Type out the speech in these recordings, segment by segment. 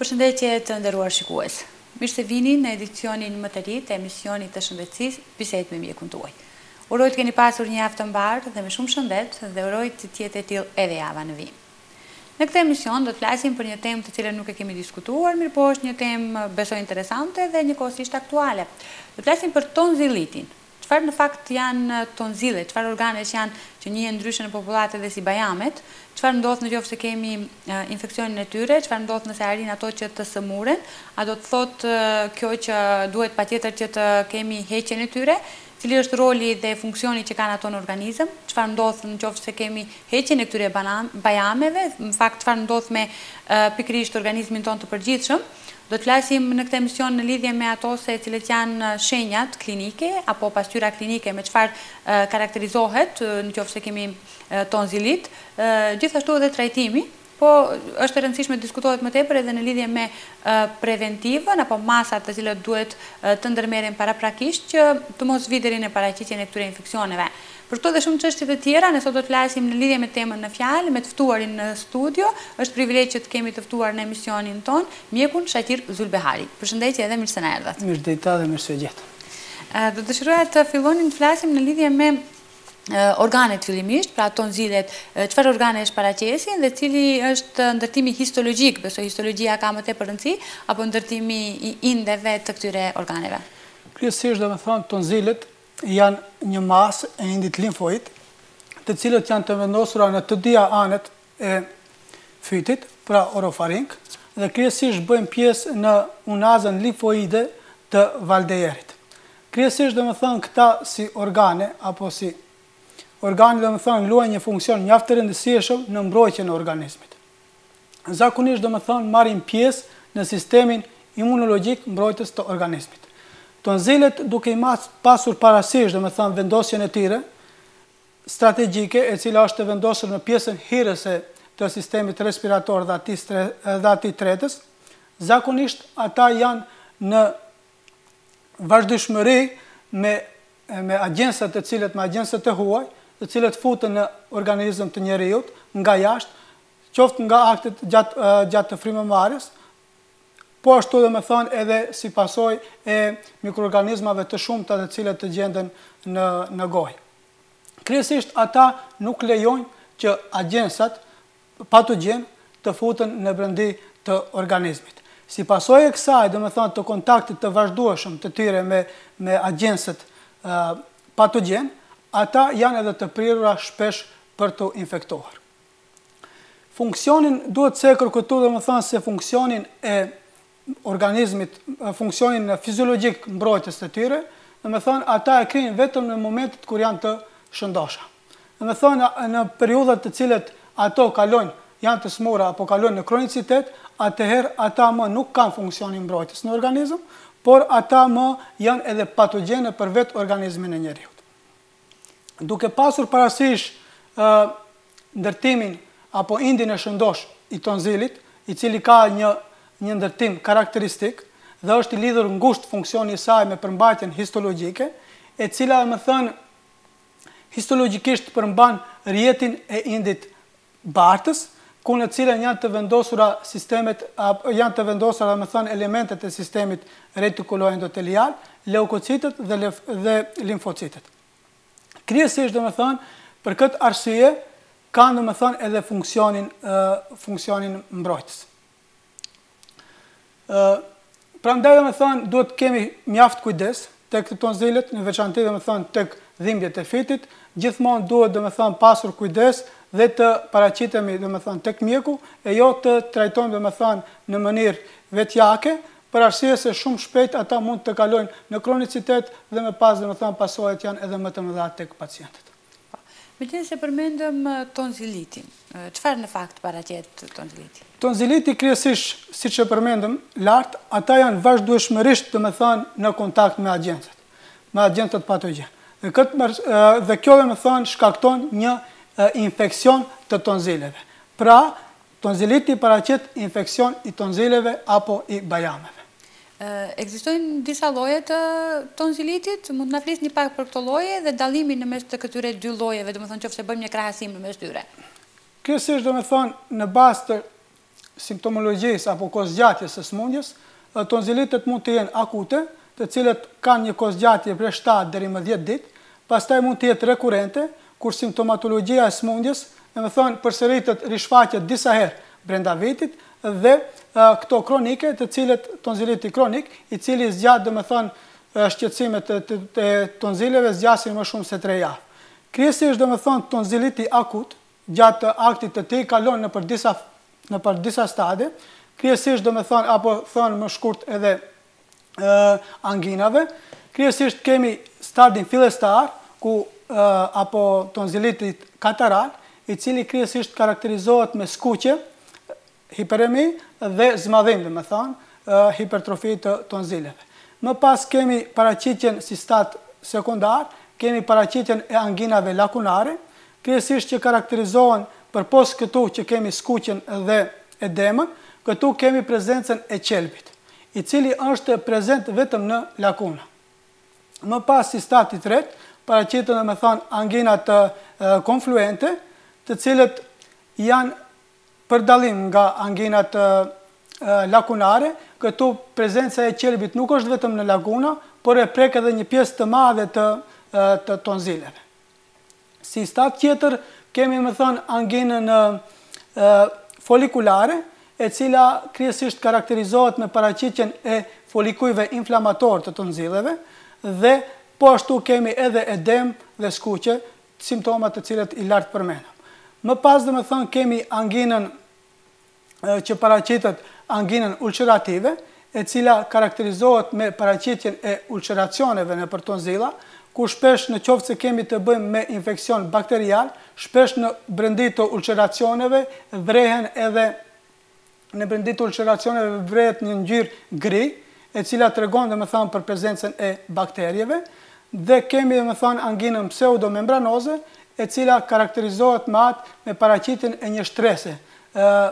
Përshëndetje të nderuar shikues. Mirë se vini në edicionin më të ri të emisionit të shëndetësisë Bisedë me mjekun tuaj. Uroj të keni pasur një javë të mbarë dhe me shumë shëndet dhe uroj të jetë e tillë edhe java në vim. Në këtë emision do të flasim për një temë të cilën nuk e kemi diskutuar, mirë po është një temë besoj interesante dhe njëkohësisht aktuale. Do të flasim për tonzilitin. Çfarë në fakt janë tonzillet, çfarë organesh janë që njihen ndryshe në popullatët dhe si bajamet, çfarë ndodh nëse kemi infeksionin e tyre, çfarë ndodh nëse arrin ato që të sëmuren, a do të thotë kjo që duhet patjetër që të kemi heqjen e tyre, cili është roli dhe funksioni që kanë ato në organizëm, çfarë ndodh nëse kemi heqjen e këtyre bajameve, në fakt çfarë ndodh me pikërisht organizmin tonë të përgjithshëm. Do të flasim në këtë emision në lidhje me ato se cilët janë shenjat klinike apo pasqyra klinike me çfarë karakterizohet nëse kemi tonzilit, gjithashtu edhe trajtimi, po është e rëndësishme të diskutohet më tepër edhe në lidhje me preventivën apo masat të cilët duhet të ndërmerren paraprakisht që të mos vi deri në paraqitjen e këtyre infeksioneve. Për këto dhe shumë çështje të tjera, ne sot do të flasim në lidhje me temën në fjalë, me të ftuarin në studio. Është privilegj që të kemi të ftuar në emisionin ton Mjekun Shaqir Zylbehari. Përshëndetje edhe mirë se na erdhat. Mirëdita dhe mirë se gjetë. Do dëshiroja të fillonin të flasim në lidhje me organet fillimisht, pra tonzillet, çfarë organesh paraqesin dhe cili është ndërtimi histologjik, besoj histologjia ka më tepër rëndësi, apo ndërtimi i indeve të këtyre organeve. Kryesisht domethënë tonzillet janë një masë e indit limfoid, të cilët janë të vendosura në të dyja anet e fytit, pra orofaring, dhe kryesisht bëjnë pjesë në unazën limfoide të valdejerit. Kryesisht domethënë këta si organe apo si organi domethënë luajnë një funksion mjaft të rëndësishëm në mbrojtjen e organizmit. Zakonisht domethënë marrin pjesë në sistemin imunologjik mbrojtës të organizmit. Tonzillet duke i pasur parasysh domethënë vendosjen e tyre strategjike, e cila është e vendosur në pjesën hyrëse të sistemit respirator dhe atij tretës, zakonisht ata janë në vazhdueshmëri me agjensa të cilët me agjensa të huaj, të cilët futen në organizëm të njerëzit nga jashtë, qoftë nga aktet gjatë të frymëmarrjes, po ashtu domethënë edhe si pasojë e mikroorganizmave të shumta të cilët të gjenden në gojë. Kryesisht ata nuk lejojnë që agjensat patogjen të futen në brendi të organizmit. Si pasojë e kësaj, domethënë të kontaktit të vazhdueshëm të tyre me agjensat patogjen, ata janë edhe të prirura shpesh për të infektuar. Funksionin duhet cekur këtu domethënë se funksionin e organizmit, funksionin fiziologjik mbrojtjes të tyre, domethënë ata e krijnë vetëm në momentet kur janë të shëndosha. Domethënë në periudhat të cilet ato kalojnë, janë të smura apo kalojnë në kronicitet, atëherë ata më nuk kanë funksionin mbrojtjes në organizëm, por ata më janë edhe patogjene për vetë organizmin e njerëzit. Duke pasur parasysh ndërtimin apo indin e shëndosh i tonzilit, i cili ka një ndërtim karakteristik dhe është i lidhur ngushtë funksioni i saj me përmbajtjen histologjike, e cila domethënë histologjikisht përmban rrjetin e indit bartës, ku në cilën janë të vendosura janë të vendosura domethënë elementet e sistemit retikuloendotelial, leukocitet dhe limfocitet. Kryesisht domethënë për këtë arsye kanë domethënë edhe funksionin mbrojtës. Prandaj domethënë duhet kemi mjaft kujdes tek tonzillet, në veçantë domethënë tek dhimbjet e fitit, gjithmonë duhet domethënë pasur kujdes dhe të paraqitemi domethënë tek mjeku e jo të trajtojmë domethënë në mënyrë vetjake, për arsye se shumë shpejt ata mund të kalojnë në kronicitet dhe më pas domethënë pasojat janë edhe më të mëdha tek pacientët. Megjithëse përmendëm tonzilitin, çfarë në fakt paraqet tonziliti? Tonziliti kryesisht, siç e përmendëm lart, ata janë vazhdueshmërisht domethënë në kontakt me agjentët patogjen. Dhe kjo domethënë shkakton një infeksion të tonzileve. Pra, tonziliti paraqet infeksion i tonzileve apo i bajameve. Ekzistojnë disa lloje të tonzilitit, mund të na flisni pak për këto lloje dhe dallimin në mes të këtyre dy llojeve, domethënë nëse bëjmë një krahasim në mes tyre. Kryesisht domethënë në bazë të simptomologjisë apo kohëzgjatjes së smundjes, tonzilitet mund të jenë akute, të cilët kanë një kohëzgjatje prej 7 deri më 10 ditë, pastaj mund të jetë rekurente, kur simptomatologjia e smundjes, domethënë përsëritet rishfaqet disa herë brenda vitit, dhe këto kronike, të cilët tonziliti kronik, i cili zgjat domethënë shqetësimet e tonzileve zgjasin më shumë se 3 javë. Kryesisht domethënë tonziliti akut, gjatë aktit të tij kalon nëpër disa stadie, kryesisht domethënë apo thon më shkurt edhe anginave. Kryesisht kemi stadin fillestar ku apo tonzilitit kataral, i cili kryesisht karakterizohet me skuqje, hiperemi dhe zmadhim, hipertrofi të tonzileve. Më pas kemi paraqitjen si stad sekundar, kemi paraqitjen e anginave lakunare, kryesisht që karakterizohen përpos këtu që kemi skuqjen dhe edemën, këtu kemi prezencën e qelbit, i cili është prezent vetëm në lakuna. Më pas si stad i tretë, paraqiten anginat konfluente, të cilët janë për dallim nga anginat lakunare. Këtu prezenca e qelbit nuk është vetëm në laguna, por e prek edhe një pjesë të madhe të tonzileve. Si stad tjetër, kemi anginën folikulare, e cila kryesisht karakterizohet me paraqitjen e folikujve inflamator të tonzileve, dhe po ashtu kemi edhe edem dhe skuqe, simptomat të cilët i lartë përmenëm. Më pas kemi anginën që paraqitet anginën ulcerative, e cila karakterizohet me paraqitjen e ulceracioneve në për tonzila, ku shpesh në qoftë se kemi të bëjmë me infekcion bakterial, shpesh në brendit të ulceracioneve vrehen edhe në brendit të ulceracioneve vrehet një ngjyrë gri, e cila tregon për prezencën e bakterieve, dhe kemi anginën pseudomembranoze, e cila karakterizohet me paraqitjen e një shtrese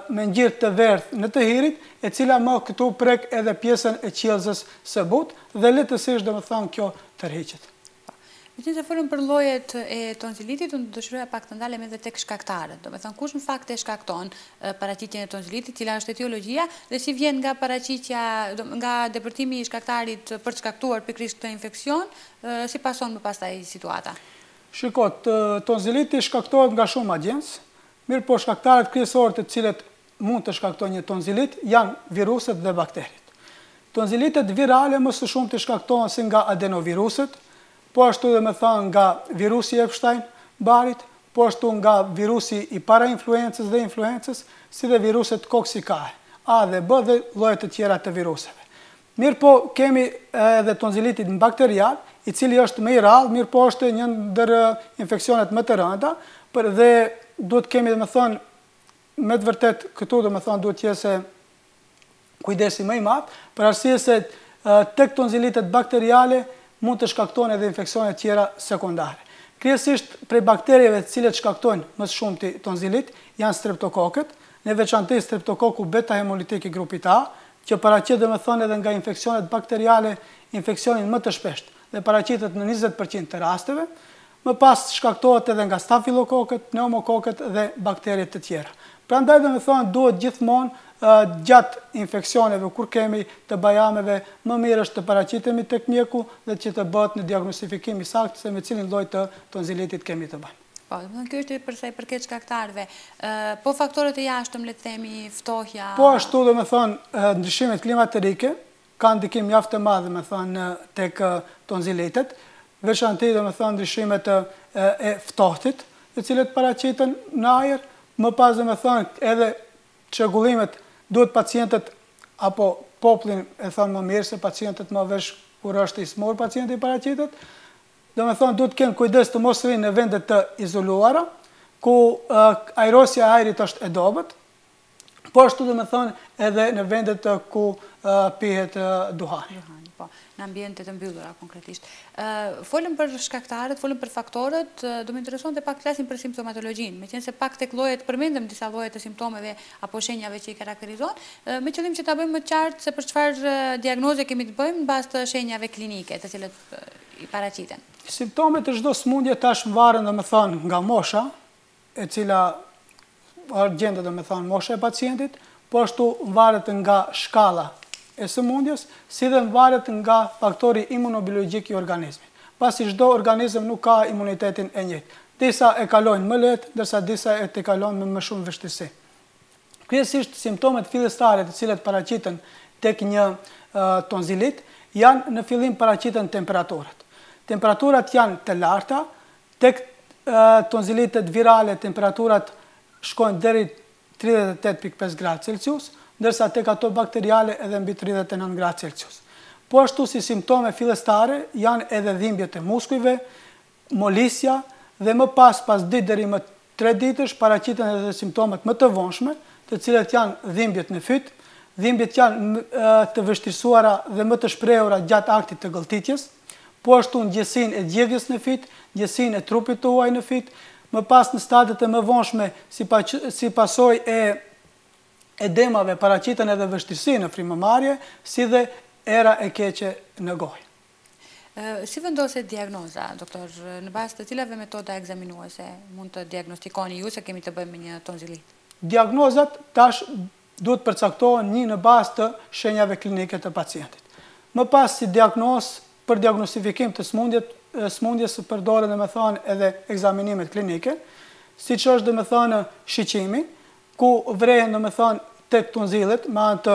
me ngjyrë të verdhë në të hirit, e cila më këtu prek edhe pjesën e qiellzës së butë, dhe lehtësisht kjo tërhiqet. Meqense folëm për llojet e tonzilitit, unë dëshiroja pak të ndalem edhe tek shkaktarët. Kush në fakt e shkakton paraqitjen e tonzilitit, cila është etiologjia, dhe si vjen nga paraqitja, nga depërtimi i shkaktarit për të shkaktuar pikërisht këtë infeksion, si pason më pastaj situata? Shikot, tonziliti shkaktohet nga shumë agjensë, mirë po shkaktarët kryesorë të cilët mund të shkaktojnë një tonzilit janë viruset dhe bakterit. Tonzilitet virale më së shumë të shkaktohen si nga adenoviruset, po ashtu dhe nga virusi Epstein-Barit, po ashtu nga virusi i parainfluencës dhe influencës, si dhe viruset koksikae, A dhe B dhe llojet të tjera të viruseve. Mirë po kemi edhe tonzilitit bakterial, i cili është më i rrallë, mirë po është një ndër infeksionet më të rënda, dhe duhet kemi me të vërtet këtu duhet qese kujdesi më i madh, për arsye se tek tonzilitet bakteriale mund të shkaktojnë edhe infeksionet tjera sekundare. Kryesisht prej bakterieve të cilët shkaktojnë më shumë të tonzilit janë streptokokët, në veçantë streptokoku beta hemolitik i grupit A, që paraqet edhe nga infeksionet bakteriale infeksionin më të shpeshtë dhe paraqitet në 20% të rasteve. Më pas shkaktohet edhe nga stafilokokët, pneumokokët dhe bakteriet të tjera. Prandaj duhet gjithmonë gjatë infeksioneve kur kemi të bajameve, më mirë është të paraqitemi tek mjeku dhe që të bëhet në diagnostifikim i saktë se me cilin lloj të tonzilitit kemi të bëjmë. Po, kjo është për sa i përket shkaktarëve. Po faktorët e jashtëm, le të themi, ftohja. Po ashtu ndryshimet klimatike kanë ndikim mjaft të madh tek tonzilitet, veçantë ndryshimet e ftohtit, të cilët paraqiten në ajër, më pas edhe çrregullimet duhet pacientët apo popullin e thonë më mirë se pacientët më vesh kur është i smur pacienti paraqitet, duhet kenë kujdes të mos rinë në vendet të izoluara, ku ajrosja e ajrit është e dobët, po ashtu edhe në vendet ku pihet duhani. Po, në ambientet të mbyllura konkretisht. Folëm për shkaktarët, folëm për faktorët, do më intereson të pak flasim për simptomatologjinë, meqense pak tek llojet përmendëm disa lloje të simptomeve apo shenjave që i karakterizojnë, me qëllim që ta bëjmë më qartë se për çfarë diagnoze kemi të bëjmë mbas të shenjave klinike, të cilët i paraqiten. Simptomet e çdo smundje tash varen nga mosha, e cila gjendet mosha e pacientit, po ashtu varet nga shkalla e sëmundjes, si dhe varet nga faktori imunobiologjik i organizmit. Pasi çdo organizëm nuk ka imunitetin e njëjtë. Disa e kalojnë më lehtë, ndërsa disa e kalojnë me më shumë vështirësi. Kryesisht simptomet fillestare të cilat paraqiten tek një tonzilit janë në fillim paraqiten temperaturat. Temperaturat janë të larta, tek tonzilitet virale temperaturat shkojnë deri 38.5 gradë Celsius, ndërsa tek ato bakteriale edhe mbi 39 gradë Celsius. Po ashtu si simptome fillestare janë edhe dhimbjet e muskujve, molisja dhe më pas 2 deri më 3 ditësh paraqiten edhe simptomet më të vonshme, të cilat janë dhimbjet në fyt, dhimbjet janë të vështirësuara dhe më të shprehura gjatë aktit të gëlltitjes, po ashtu ngjësinë e djegjes në fyt, ngjësinë e trupit të huaj në fyt, më pas në stadiet e më vonshme si pasojë e edemave paraqiten edhe vështirësi në frymëmarrje, si dhe era e keqe në gojë. Si vendoset diagnoza, doktor, në bazë të cilave metoda ekzaminuese mund të diagnostikoni ju se kemi të bëjmë me një tonzilit? Diagnozat tash duhet përcaktohen një në bazë të shenjave klinike të pacientit. Më pas si diagnozë për diagnostifikim të smundjes përdoren domethënë edhe ekzaminimet klinike, siç është domethënë shiqimi, ku vrehen domethënë tek tonzilet me anë të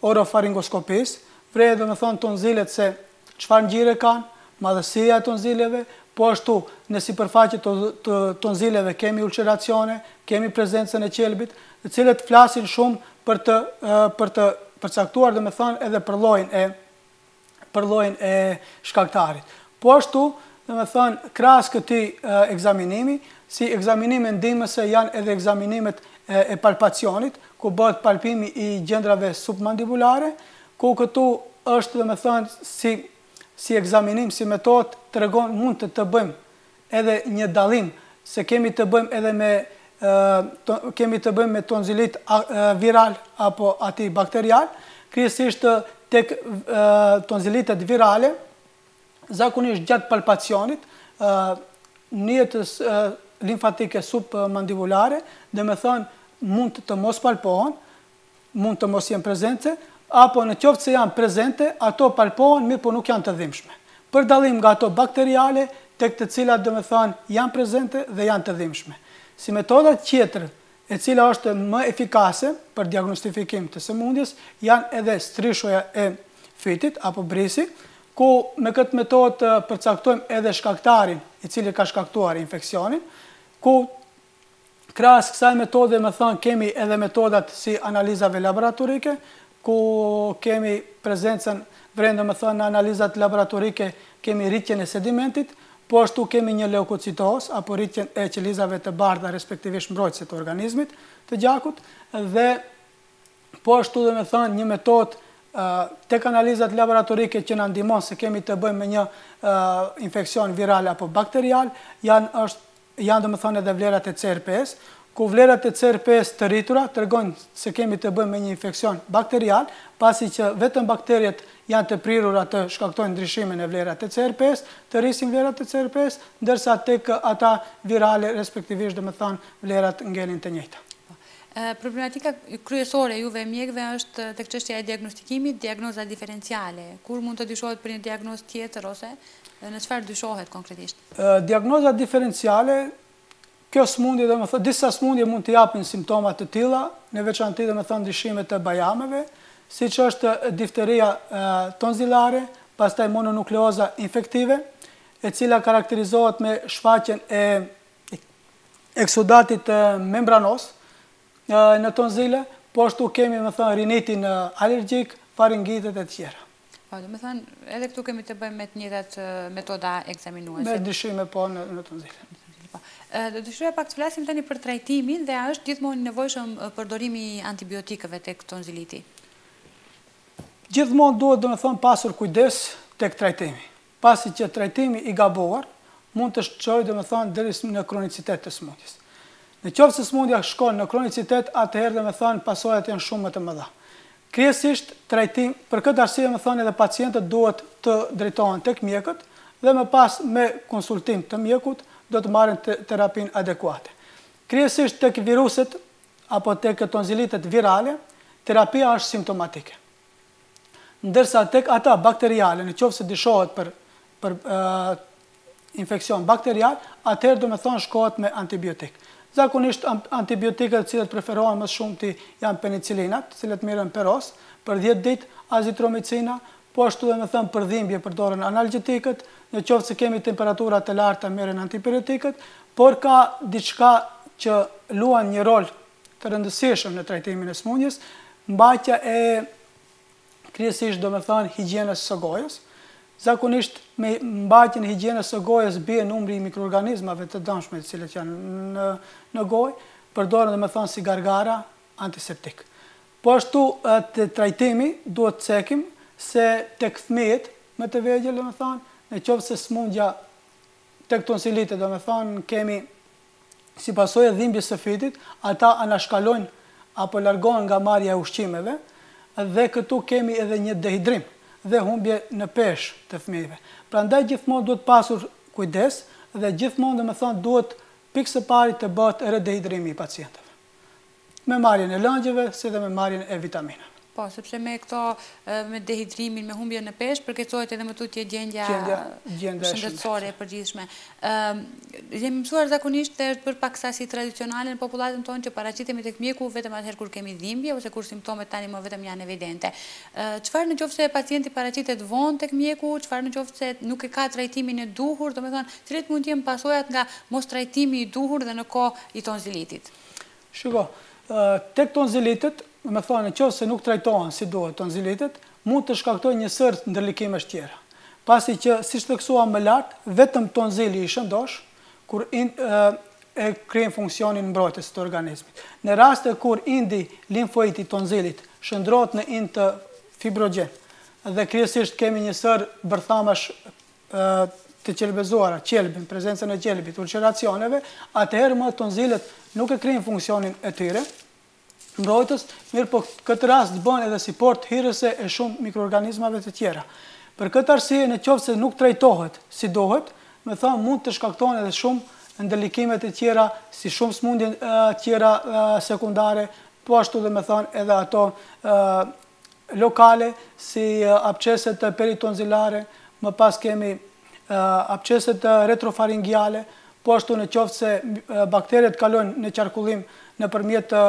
orofaringoskopisë, vrehen domethënë tonzilet se çfarë ngjire kanë, madhësia e tonzileve, po ashtu në sipërfaqe të tonzileve kemi ulceracione, kemi prezencën e qelbit, të cilët flasin shumë për të përcaktuar domethënë edhe për llojin e shkaktarit. Po ashtu, domethënë krahas këtij ekzaminimi, si ekzaminime ndihmëse janë edhe ekzaminimet e palpacionit, ku bëhet palpimi i gjendrave submandibulare, ku këtu është domethënë si ekzaminim, si metodë tregon mund të bëjmë edhe një dallim se kemi të bëjmë me tonzilit viral apo ati bakterial, kryesisht tek tonzilitet virale, zakonisht gjatë palpacionit, njëtës limfatike submandibulare, dhe me thënë mund të mos palpohen, mund të mos jenë prezente, apo në qoftë se janë prezente, ato palpohen, mirë po nuk janë të dhimbshme. Për dallim nga ato bakteriale, tek të cilat dhe me thënë janë prezente dhe janë të dhimbshme. Si metoda tjetër, e cila është më efikase për diagnostifikim të sëmundjes, janë edhe strishoja e fytit, apo brisi, ku me këtë metodë përcaktojmë edhe shkaktarin, i cili ka shkaktuar infeksionin, ku krahas kësaj metode, me thënë, kemi edhe metodat si analizave laboratorike, ku kemi prezencën brenda, me thënë, në analizat laboratorike kemi rritjen e sedimentit, po ashtu kemi një leukocitos, apo rritjen e qelizave të bardha, respektivisht mbrojtëse të organizmit të gjakut, dhe po ashtu dhe me thënë një metodë tek analizat laboratorike që në ndihmon se kemi të bëjmë me një infekcion viral apo bakterial, janë dhe me thënë edhe vlerat e CRP-s, ku vlerat e CRP-s të rritura tregojnë se kemi të bëjmë me një infekcion bakterial, pasi që vetëm bakteriet janë të prirura të shkaktojnë ndryshimin e vlerat e CRP-s, të rrisin vlerat e CRP-s, ndërsa tek ata virale, respektivisht dhe me thënë, vlerat ngelin të njëjta. Problematika kryesore juve mjekëve është tek çështja e diagnostikimit, diagnoza diferenciale. Kur mund të dyshohet për një diagnozë tjetër ose në çfarë dyshohet konkretisht? Diagnoza diferenciale, kjo smundje, dhe me thënë, disa smundje mund të japin simptoma të tilla, në veçantë dhe me thënë ndryshime të bajameve, siç është difteria tonzilare, pastaj mononukleoza infektive, e cila karakterizohet me shfaqjen e eksudatit membranos në tonzile, po ashtu kemi, me thënë, rinitin alergjik, faringitet e tjera. Po, do me thënë, edhe këtu kemi të bëjmë me të njëjtat metoda ekzaminuese. Me ndryshime po në tonzile. Do dëshiroja pak të flasim tani për trajtimin dhe a është gjithmonë nevojshëm përdorimi i antibiotikëve tek tonziliti? Gjithmonë duhet, do me thënë, pasur kujdes tek trajtimi. Pasi që trajtimi i gabuar mund të shkojë, do me thënë, deri në kronicitet të smundjes. Në qoftë se smundja shkon në kronicitet, atëherë dhe me thënë pasojat janë shumë më të mëdha. Kryesisht trajtim, për këtë arsye me thënë edhe pacientët duhet të drejtohen tek mjekët dhe më pas me konsultim të mjekut do të marrin terapinë adekuate. Kryesisht tek viruset apo tek tonzilitet virale terapia është simptomatike. Ndërsa tek ata bakteriale, në qoftë se dyshohet për infekcion bakterial, atëherë do me thonë shkohet me antibiotik. Zakonisht antibiotikët cilët preferohen më shumë janë penicilinat, cilët merren peros, për 10 ditë azitromicina, po ashtu dhe me thënë për dhimbje përdoren analgjetikët, në qoftë se kemi temperatura të larta merren antibiotikët, por ka diçka që luan një rol të rëndësishëm në trajtimin e smundjes, mbajtja e kryesisht do me thënë higjienës së gojës. Zakonisht me mbajtjen e higjienës së gojës bie numri i mikroorganizmave të dëmshme të cilët janë në gojë, përdoren do me thënë si gargara antiseptik. Po ashtu të trajtimi duhet të cekim se tek fëmijët më të vegjël do me thënë, në qoftë se smundja tek tonsilitet do me thënë kemi si pasojë e dhimbjes së fitit, ata anashkalojnë apo largohen nga marrja e ushqimeve dhe këtu kemi edhe një dehidrim dhe humbje në peshë të fëmijëve. Prandaj gjithmonë duhet pasur kujdes dhe gjithmonë do me thënë duhet pikë së pari të bëhet redehidrimi i pacientëve. Me marrjen e lëngjeve si dhe me marrjen e vitaminave. Po, sepse me këto, me dehidrimin, me humbje në peshë, përkecohet edhe më tutje gjendja shëndetësore e përgjithshme. Jemi mësuar zakonisht për paksa si tradicionale në popullatën tonë që paraqitemi tek mjeku vetëm atëherë kur kemi dhimbje ose kur simptomet tani më vetëm janë evidente. Çfarë në qoftë se pacienti paraqitet vonë tek mjeku, çfarë në qoftë se nuk e ka trajtimin e duhur, domethënë, cilat mund të jenë pasojat nga mos trajtimi i duhur dhe në kohë i tonzilitit? Shiko, tek tonzilitet, me thonë, në qoftë se nuk trajtohen si duhet tonzilitet, mund të shkaktojnë një sër ndërlikimesh tjera. Pasi që, siç theksuam më lart, vetëm tonzili i shëndosh, kur e krijon funksionin mbrojtës të organizmit. Në raste kur indi limfoidi i tonzilit shndrohet në ind të fibrogen, dhe kryesisht kemi një sër bërthamash të qelbezuara, qelbin, prezencën e qelbit, ulceracioneve, atëherë më tonzilet nuk e krijon funksionin e tyre, mbrojtës, mirë po këtë rast bën edhe si port hyrëse e shumë mikroorganizmave të tjera. Për këtë arsye, në qoftë se nuk trajtohet si duhet, me thënë mund të shkaktojnë edhe shumë ndërlikimet e tjera, si shumë smundje tjera sekundare, po ashtu dhe me thënë edhe ato lokale, si absceset peritonzilare, më pas kemi absceset retrofaringiale, po ashtu në qoftë se bakteret kalojnë në qarkullim nëpërmjet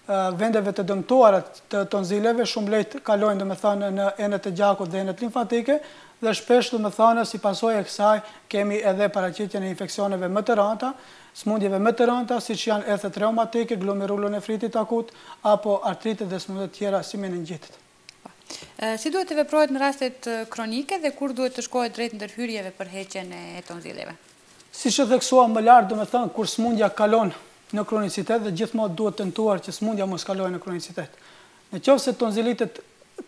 vendeve të dëmtuara të tonzileve, shumë lehtë kalojnë domethënë në enet e gjakut dhe enet limfatike dhe shpesh domethënë si pasojë e kësaj kemi edhe paraqitjen e infeksioneve më të rënda, smundjeve më të rënda siç janë erthet reumatike, glomerulonefritit akut apo artritet dhe smundje tjera si meningjitit. Si duhet të veprohet në rastet kronike dhe kur duhet të shkohet drejt ndërhyrjeve për heqjen e tonzileve? Siç e theksuam më lart, domethënë kur smundja kalon në kronicitet dhe gjithmonë duhet tentuar që smundja mos kalojë në kronicitet. Në qoftë se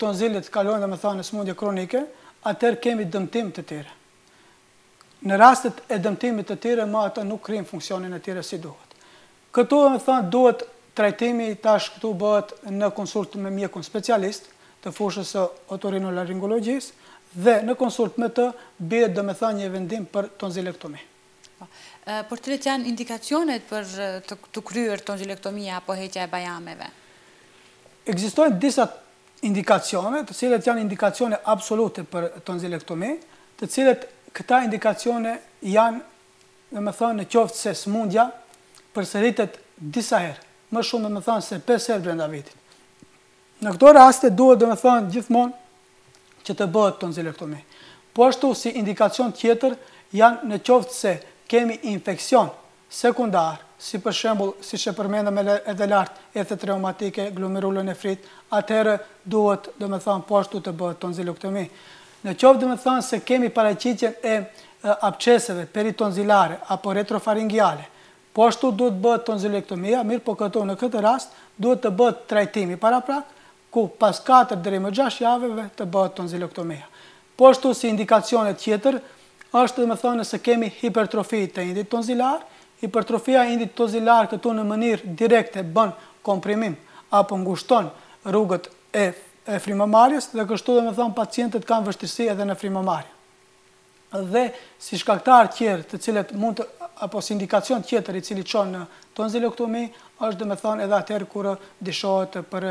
tonzilet kalojnë domethënë në smundje kronike, atëherë kemi dëmtim të tyre. Në rastet e dëmtimit të tyre, më ato nuk krijnë funksionin e tyre si duhet. Këtu domethënë duhet trajtimi tash këtu bëhet në konsult me mjekun specialist të fushës së otorinolaringologjisë dhe në konsult me të bëhet domethënë një vendim për tonzilektomi. Por cilat janë indikacionet për të kryer tonzilektomia apo heqja e bajameve? Ekzistojnë disa indikacione, të cilat janë indikacione absolute për tonzilektomi, të cilat këta indikacione janë, domethënë, në qoftë se smundja përsëritet disa herë, më shumë domethënë se 5 herë brenda vitit. Në këto raste duhet domethënë gjithmonë që të bëhet tonzilektomi. Po ashtu si indikacion tjetër janë në qoftë se kemi infekcion sekundar, si për shembull, siç e përmendëm edhe lart, erthet reumatike, glomerulonefrit, atëherë duhet, domethënë, po ashtu të bëhet tonzilektomi. Në qoftë domethënë se kemi paraqitjen e absceseve peritonzilare apo retrofaringiale, po ashtu duhet bëhet tonzilektomia, mirë po këtu në këtë rast duhet të bëhet trajtimi paraprak, ku pas 4 deri më 6 javëve të bëhet tonzilektomia. Po ashtu si indikacione tjetër është domethënë se kemi hipertrofi të indit tonzilar, hipertrofia e indit tonzilar këtu në mënyrë direkte bën komprimim apo ngushton rrugët e frymëmarrjes dhe kështu domethënë pacientët kanë vështirësi edhe në frymëmarrje. Dhe si shkaktar tjerë të cilët mund të apo si indikacion tjetër i cili çon në tonzilektomi është dhe me thonë edhe atëherë kur dishohet për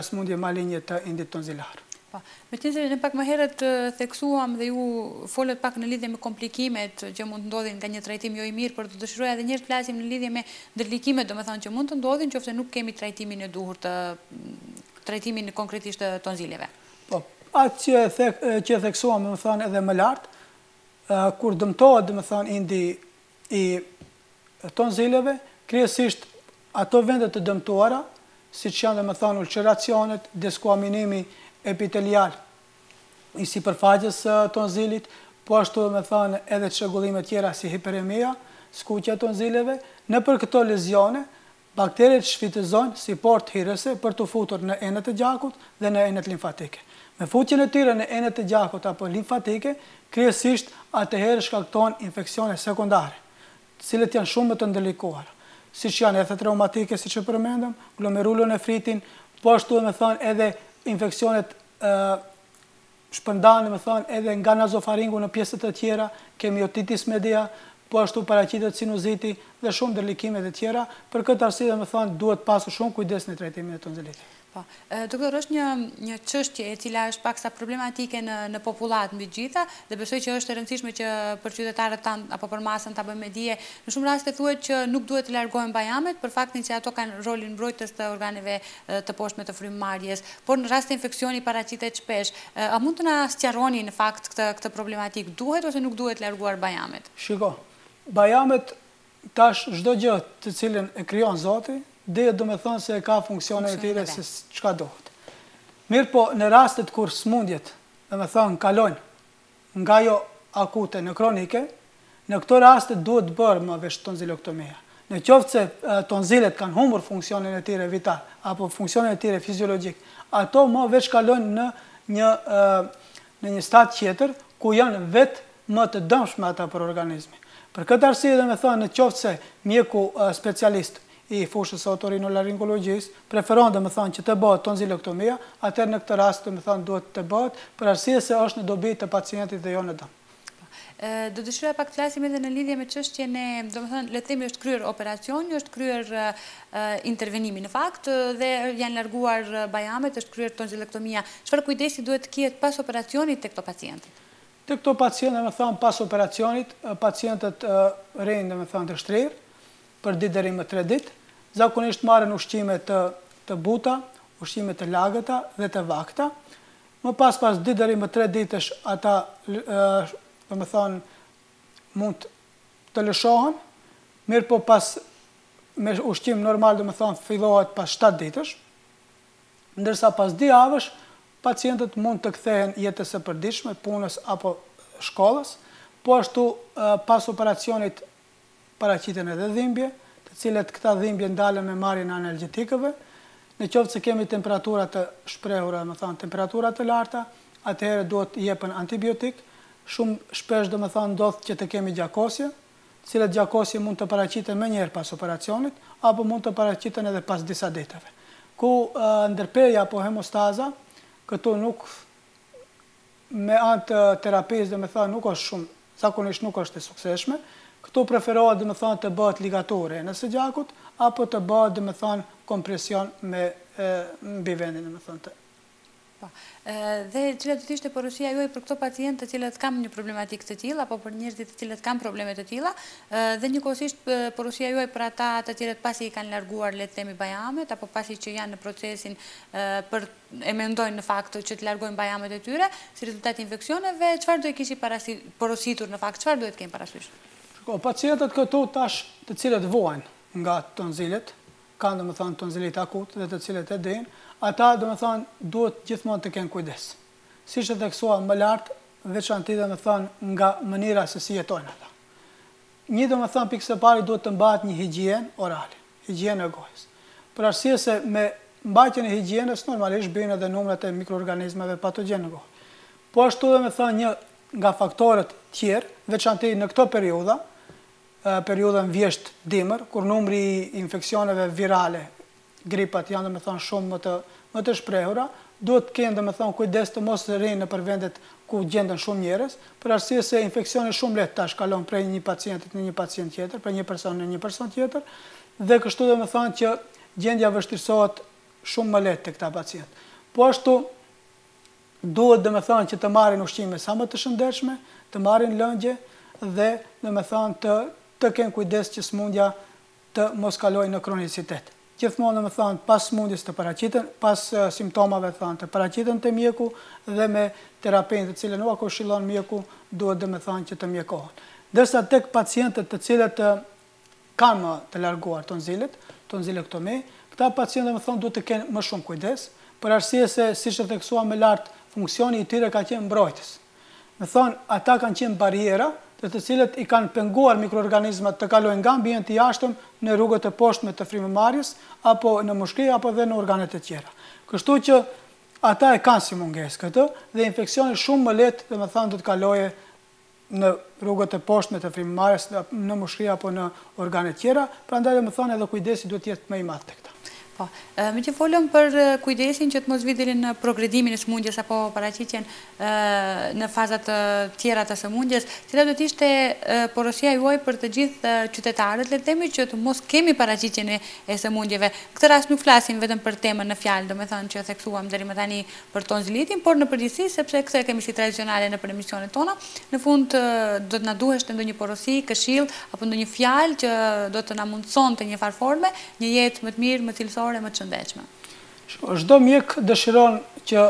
smundje malinje të indit tonzilar. Me qenë se në pak më herët theksuam dhe ju folët pak në lidhje me komplikimet që mund të ndodhin nga një trajtim jo i mirë, por të dëshiroja edhe njërë të flasim në lidhje me ndërlikimet, do me thonë që mund të ndodhin qoftë nuk kemi trajtimin e duhur trajtimin konkretisht të tonzileve. Po, atë që theksuam, me thonë edhe më lartë, kur dëmtohet, do me thonë, indi i tonzileve, kryesisht ato vendet të dëmtuara, si që janë, do me thonë, ulceracionet, deskuaminimi epitelial i sipërfaqes tonzilit, po ashtu me thonë edhe çrregullime tjera si hiperemia, skuqja e tonzileve. Në për këto lezione, bakteriet shfrytëzojnë si portë hyrëse për të futur në enet e gjakut dhe në enet limfatike. Me futjen e tyre në enet e gjakut apo limfatike, kryesisht atëherë shkaktojnë infeksione sekundare, të cilët janë shumë të ndërlikuara, siç janë ethet reumatike, siç e përmendëm, glomerulonefritin, po ashtu me thonë edhe infeksionet shpërndanë, me thonë, edhe nga nazofaringu në pjesët e tjera, kemi otitis media, po ashtu paraqitet sinuziti dhe shumë ndërlikimet e tjera. Për këtë arsye, me thonë, duhet pasur shumë kujdes në trajtimin e tonzilit. Doktor, është një çështje e cila është paksa problematike në popullat mbi gjitha dhe besoj që është e rëndësishme që për qytetarët tanë apo për masën ta bëjmë dije. Në shumë raste thuhet që nuk duhet të largohen bajamet për faktin që ato kanë rolin mbrojtës të organeve të poshtme të frymëmarrjes, por në rast të infeksioni paraqitet shpesh. A mund të na sqaroni në fakt këtë problematik? Duhet ose nuk duhet larguar bajamet? Shiko, bajamet tash çdo gjë të cilën e krijon Zoti, dhe do me thonë se ka funksionet e tjere se çka dohet. Mirë po, në rastet kur smundjet, do me thonë, kalojnë nga jo akute në kronike, në këto rastet duhet bërë më vesh tonzilektomia. Në qoftë se tonzilet kanë humbur funksionin e tjere vital, apo funksionin e tjere fiziologjik, ato më veç kalojnë në një stat tjetër, ku janë vetë më të dëmshme ata për organizmi. Për këtë arsye, do me thonë, në qoftë se mjeku specialist i fushës otorinolaringologjisë, preferon dhe me thonë që të bëhet tonzilektomia, atër në këtë rast dhe me thonë duhet të bëhet, për arsye se është në dobi të pacientit dhe jo në dëm. Do dëshiroja pak të flasim edhe në lidhje me çështjen e, do me thonë, le të themi është kryer operacioni, është kryer intervenimi në fakt dhe janë larguar bajamet, është kryer tonzilektomia. Çfarë kujdesi duhet të ketë pas operacionit tek këto pacientë? Tek këto pacientë, me thonë, pas operacionit, pacientët rrinë, dhe me thonë, të shtrirë, për 2 deri më 3 ditë, zakonisht marrin ushqime të buta, ushqime të lagëta dhe të vakta. Më pas 2 deri më 3 ditësh ata, do me thonë, mund të lëshohen, mirë po pas me ushqim normal, do me thonë, fillohet pas 7 ditësh, ndërsa pas 2 javësh, pacientët mund të kthehen jetës së përditshme, punës apo shkollës, po ashtu pas operacionit paraqiten edhe dhimbje, të cilet këta dhimbje ndalen me marrjen e analgjetikëve. Në qoftë se kemi temperatura të shprehura, me thonë temperatura të larta, atëherë duhet jepen antibiotik. Shumë shpesh do me thonë ndodh që të kemi gjakosje, të cilet gjakosje mund të paraqiten më njëherë pas operacionit, apo mund të paraqiten edhe pas disa ditëve. Ku ndërperja apo hemostaza, këtu nuk me anë të terapisë, do me thonë nuk është shumë, zakonisht nuk është e sukseshme. Këtu preferohet, dhe me thonë, të bëhet ligaturë nëse gjakut, apo të bëhet, dhe me thonë, kompresion me mbi vendin, dhe me thonë të. Dhe cilat do të ishte porosia juaj për këto pacientë të cilët kanë një problematik të tillë, apo për njerëzit të cilët kanë probleme të tilla, dhe njëkohësisht porosia juaj për ata të cilët pasi i kanë larguar, le të themi, bajamet, apo pasi që janë në procesin për e mendojnë në fakt që të largojnë bajamet e tyre, si rezultat infeksioneve, çfarë do i kishi porositur në fakt, çfarë duhet të kemi parasysh? Pacientët këtu tash të cilët vuajnë nga tonzilet, kanë, dhe me thonë, tonzilit akut dhe të cilët e dinë, ata, dhe me thonë, duhet gjithmonë të kenë kujdes. Si që theksuar më lartë, veçanti, dhe me thonë, nga mënyra se si jetojnë ata. Një, dhe me thonë, pikë së pari duhet të mbahet një higien orale, higien e gojës. Për arsye se me mbajtjen e higjienës, normalisht bëjnë edhe numrat e mikroorganizmave patogjen në gojë. Po ashtu, dhe me thonë, një nga faktorët tjerë, veçanti në këto periudhën vjesht dimër, kur numri i infeksioneve virale, gripat janë, dhe me thonë, shumë më të shprehura, duhet të kenë, dhe me thonë, kujdes të mos rrinë në përvendet ku gjenden shumë njerëz, për arsye se infeksioni shumë lehtë tash kalon prej një pacientit në një pacient tjetër, prej një person në një person tjetër, dhe kështu dhe me thonë që gjendja vështirësohet shumë më lehtë të këta pacient. Po ashtu duhet dhe me thonë që të marrin ushqime sa më të shëndetshme, të marrin lëngje dhe dhe me thonë të kenë kujdes që smundja të mos kalojë në kronicitet. Gjithmonë dhe me thonë pas smundjes të paraqiten, pas simptomave të paraqiten të mjeku dhe me terapinë të cilën nuk këshillon mjeku, duhet dhe me thonë që të mjekohen. Dërsa tek pacientët të cilët kanë më të larguar tonzilektomi, këta pacientë dhe me thonë duhet të kenë më shumë kujdes, për arsye se, siç e theksuam më lart, funksioni i tyre ka qenë mbrojtës. Me thonë, ata kanë qenë bariera, të cilët i kanë penguar mikroorganizmat të kalojnë nga ambienti i jashtëm në rrugët e poshtme të frymëmarrjes, apo në mushki, apo dhe në organet e tjera. Kështu që ata e kanë si mungesë këtë, dhe infeksioni shumë më lehtë, dhe me thonë, do të kalojë në rrugët e poshtme të frymëmarrjes, në mushki apo në organet tjera, prandaj dhe me thonë edhe kujdesi duhet të jetë më i madh tek këta. Po, me që folëm për kujdesin që të mos vidheni në progredimin e sëmundjes apo paraqitjen në fazat tjera të sëmundjes, cila do të ishte porosia juaj për të gjithë qytetarët, le të themi që të mos kemi paraqitjen e sëmundjeve. Këtë rast nuk flasim vetëm për temën në fjalë, domethënë që theksuam deri më tani për tonzilitin, por në përgjithësi sepse këtë kemi si tradicionale në emisionet tona, në fund do të na duheshte ndonjë porosi, këshill apo ndonjë fjalë që do të na mundsonte një farë forme një jetë më të mirë, më cilësore, më të shëndetshme. Çdo mjek dëshiron që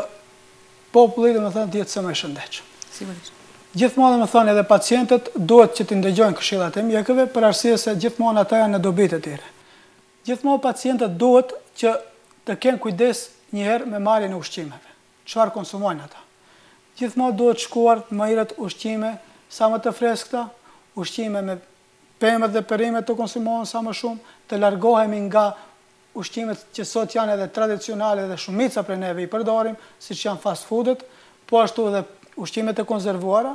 populli dhe me thënë të jetë sa më i shëndetshëm. Sigurisht. Gjithmonë dhe me thënë edhe pacientët duhet që të ndëgjojnë këshillat e mjekëve për arsye se gjithmonë ata janë në dobitë e tyre. Gjithmonë pacientët duhet që të kenë kujdes një herë me marrjen e ushqimeve. Çfarë konsumojnë ata? Gjithmonë duhet shkuar të marrët ushqime sa më të freskëta, ushqime me pemët dhe perimet të konsumohen sa më shumë, të largohemi nga ushqimet që sot janë edhe tradicionale dhe shumica prej neve i përdorim, siç janë fast foodet, po ashtu edhe ushqimet e konservuara,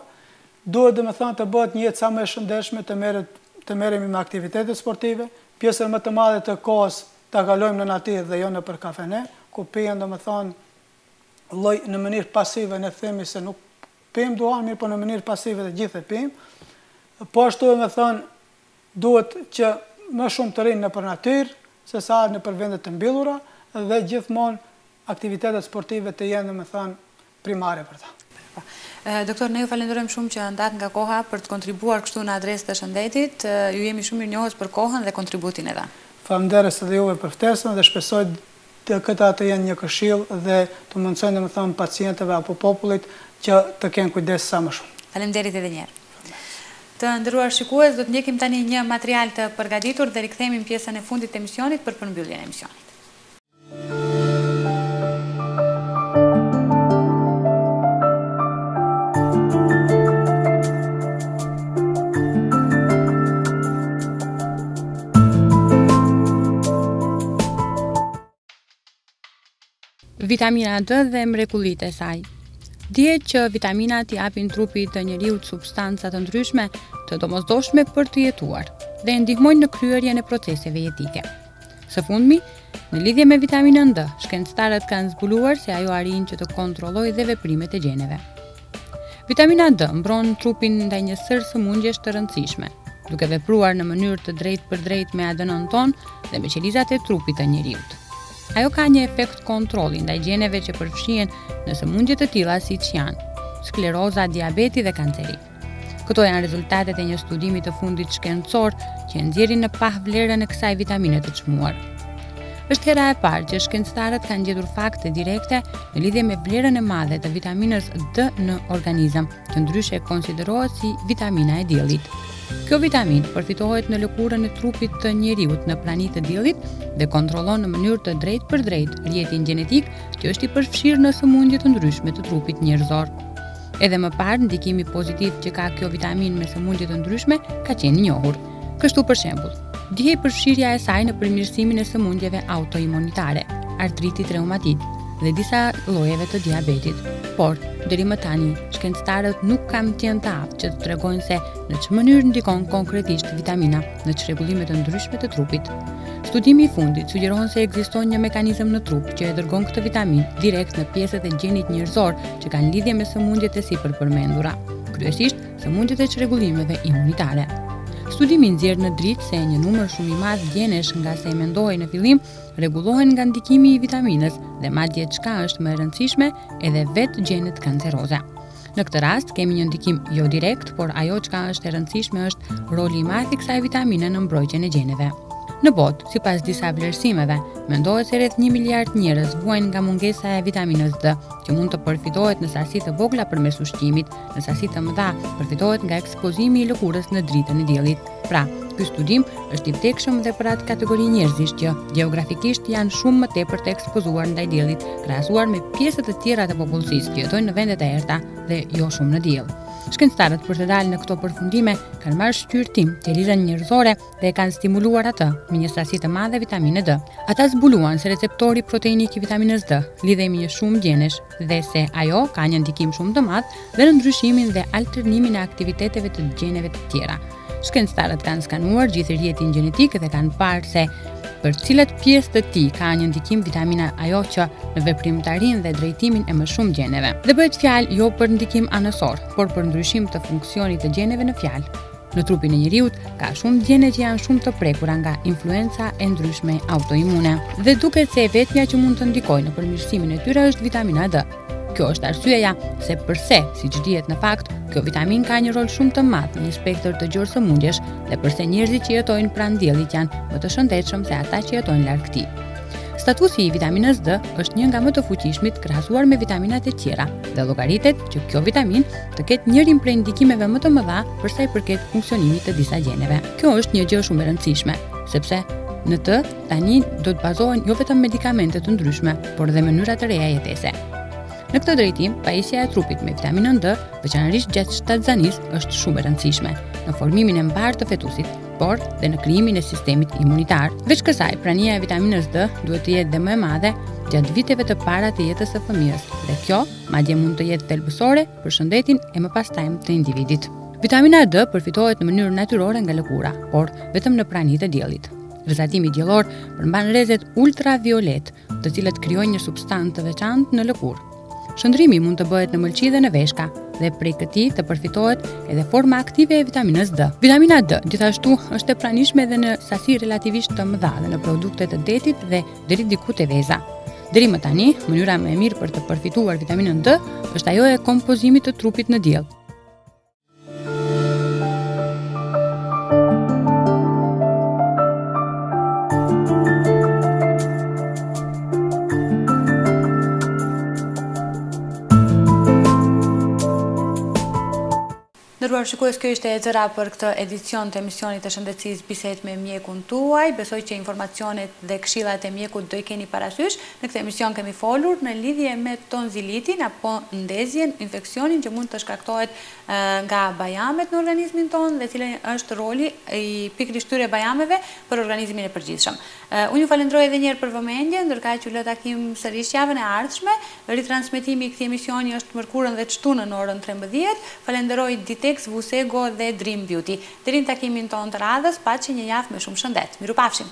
duhet dhe me thënë të bëhet një jetë sa më e shëndetshme, të merremi me aktivitete sportive, pjesën më të madhe të kohës ta kalojmë në natyrë dhe jo nëpër kafene, ku pijen dhe me thënë lloj në mënyrë pasive, ne themi se nuk pijmë duhan, mirë, po në mënyrë pasive dhe gjithë e pijmë. Po ashtu dhe me thënë duhet që më shumë të rinë nëpër natyrë, se sa në për vendet të mbyllura dhe gjithmonë aktivitetet sportive të jenë me thënë primare për ta. Doktor, ne ju falenderojmë shumë që ndat nga Koha për të kontribuar kështu në adresë të shëndetit. Ju jemi shumë mirënjohës për kohën dhe kontributin e dhënë. Faleminderit edhe juve për ftesën dhe shpresoj të këta të jenë një këshill dhe të mundsojnë me thënë pacientëve apo popullit që të kenë kujdes sa më shumë. Faleminderit edhe një herë. Të nderuar shikues, do të ndjekim tani një material të përgatitur dhe rikthehemi në pjesën e fundit të emisionit për përmbylljen e emisionit. Vitamina D dhe mrekullitë e saj. Dihet që vitaminat i japin trupit të njeriut substanca të ndryshme të domosdoshme për të jetuar dhe ndihmojnë në kryerjen e proceseve jetike. Së fundmi, në lidhje me vitaminën D, shkencëtarët kanë zbuluar se ajo arrin që të kontrollojë dhe veprimet e gjeneve. Vitamina D mbron trupin ndaj një sër sëmundjesh të rëndësishme, duke vepruar në mënyrë të drejtë për drejtë me ADN-n ton dhe me qelizat e trupit të njeriut. Ajo ka një efekt kontrolli ndaj gjeneve që përfshihen në sëmundje të tilla siç janë skleroza, diabeti dhe kanceri. Këto janë rezultatet e një studimi të fundit shkencor që nxjerrin në pah vlerën e kësaj vitamine të çmuar. Është hera e parë që shkencëtarët kanë gjetur fakte direkte në lidhje me vlerën e madhe të vitaminës D në organizëm, që ndryshe konsiderohet si vitamina e diellit. Kjo vitaminë përfitohet në lëkurën e trupit të njeriut në pranitë të diellit dhe kontrollon në mënyrë të drejtë për drejtë rrjetin gjenetik që është i përfshirë në sëmundje të ndryshme të trupit njerëzor. Edhe më parë, ndikimi pozitiv që ka kjo vitaminë me sëmundje të ndryshme ka qenë i njohur. Kështu për shembull, dihej përfshirja e saj në përmirësimin e sëmundjeve autoimunitare, artritit reumatit dhe disa llojeve të diabetit. Por, deri më tani, shkencëtarët nuk kanë qenë të aftë që të tregojnë se në ç'më mënyrë ndikon konkretisht vitamina në çrregullime të ndryshme të trupit. Studimi i fundit sugjeron se ekziston një mekanizëm në trup që e dërgon këtë vitaminë direkt në pjesët e gjenit njerëzor që kanë lidhje me sëmundjet e sipërpërmendura, kryesisht sëmundjet e çrregullimeve imunitare. Studimi nxjerr në dritë se një numër shumë i madh gjenesh nga se mendohej në fillim rregullohen nga ndikimi i vitaminës dhe madje çka është më e rëndësishme edhe vetë gjenet kanceroze. Në këtë rast kemi një ndikim jo direkt, por ajo çka është e rëndësishme është roli i madh i kësaj vitamine në mbrojtjen e gjeneve. Në botë, sipas disa vlerësimeve, mendohet se rreth 1 miliard njerëz vuajnë nga mungesa e vitaminës D, që mund të përfitohet në sasi të vogla përmes ushqimit, në sasi të mëdha përfitohet nga ekspozimi i lëkurës në dritën e diellit. Pra, ky studim është i vdekshëm dhe për atë kategori njerëzish që gjeografikisht janë shumë më tepër të ekspozuar ndaj diellit, krahasuar me pjesë të tjera të popullsisë që jetojnë në vende të errta dhe jo shumë në diell. Shkencëtarët për të dalë në këto përfundime kanë marrë shqyrtim të lirën njerëzore dhe e kanë stimuluar atë me një sasi të madhe vitamine D. Ata zbuluan se receptori proteinik i vitaminës D lidhej me një shumë gjenesh dhe se ajo ka një ndikim shumë të madh dhe në ndryshimin dhe alternimin e aktiviteteve të gjeneve të tjera. Shkencëtarët kanë skanuar gjithë rrjetin gjenetik dhe kanë parë se për cilat pjesë të tij ka një ndikim vitamina ajo që në veprimtarinë dhe drejtimin e më shumë gjeneve. Dhe bëhet fjalë jo për ndikim anësor, por për ndryshim të funksionit të gjeneve në fjalë. Në trupin e njeriut ka shumë gjene që janë shumë të prekura nga influenca e ndryshme autoimune. Dhe duket se vetmja që mund të ndikojë në përmirësimin e tyre është vitamina D. Kjo është arsyeja se pse, siç dihet në fakt, kjo vitamin ka një rol shumë të madh në një spektër të gjuar sëmundjesh dhe pse njerëzit që jetojnë pranë diellit janë më të shëndetshëm se ata që jetojnë larg tij. Statusi i vitaminës D është një nga më të fuqishmit krahasuar me vitaminat e tjera dhe llogaritet që kjo vitamin të ketë njërin prej ndikimeve më të mëdha për sa i përket funksionimit të disa gjeneve. Kjo është një gjë shumë e rëndësishme, sepse në të tani do të bazohen jo vetëm medikamente të ndryshme, por dhe mënyra të reja jetese. Në këtë drejtim, pajisja e trupit me vitaminën D, veçanërisht gjatë shtatzanisë, është shumë e rëndësishme në formimin e mbarë të fetusit, por dhe në krijimin e sistemit imunitar. Veç kësaj, prania e vitaminës D duhet të jetë dhe më e madhe gjatë viteve të para të jetës së fëmijës, dhe kjo madje mund të jetë thelbësore për shëndetin e më pastaj të individit. Vitamina D përfitohet në mënyrë natyrore nga lëkura, por vetëm në pranitë e diellit. Rrezatimi diellor përmban rrezet ultraviolet, të cilët krijojnë një substancë të veçantë në lëkurë. Shëndrimi mund të bëhet në mëlçi dhe në veshka, dhe prej këtij të përfitohet edhe forma aktive e vitaminës D. Vitamina D gjithashtu është e pranishme edhe në sasi relativisht të mëdha dhe në produkte të detit dhe deri diku te veza. Deri më tani, mënyra më e mirë për të përfituar vitaminën D është ajo e kompozimit të trupit në diell. Ndërruar shikues, kjo ishte e zëra për këtë edicion të emisionit të shëndetësisë Bisedë me mjekun tuaj. Besoj që informacionet dhe këshillat e mjekut do i keni parasysh. Në këtë emision kemi folur në lidhje me tonzilitin apo ndezjen, infeksionin që mund të shkaktohet nga bajamet në organizmin tonë dhe cili është roli i pikërisht këtyre bajameve për organizmin e përgjithshëm. Unë ju falenderoj edhe një herë për vëmendjen, ndërkaq që lë takim sërish javën e ardhshme. Ritransmetimi i këtij emisioni është mërkurën dhe çtunën në orën 13. Falenderoj Ditex, Vusego dhe Dream Beauty. Deri në takimin tonë të radhës, paçi një javë me shumë shëndet. Mirupafshim.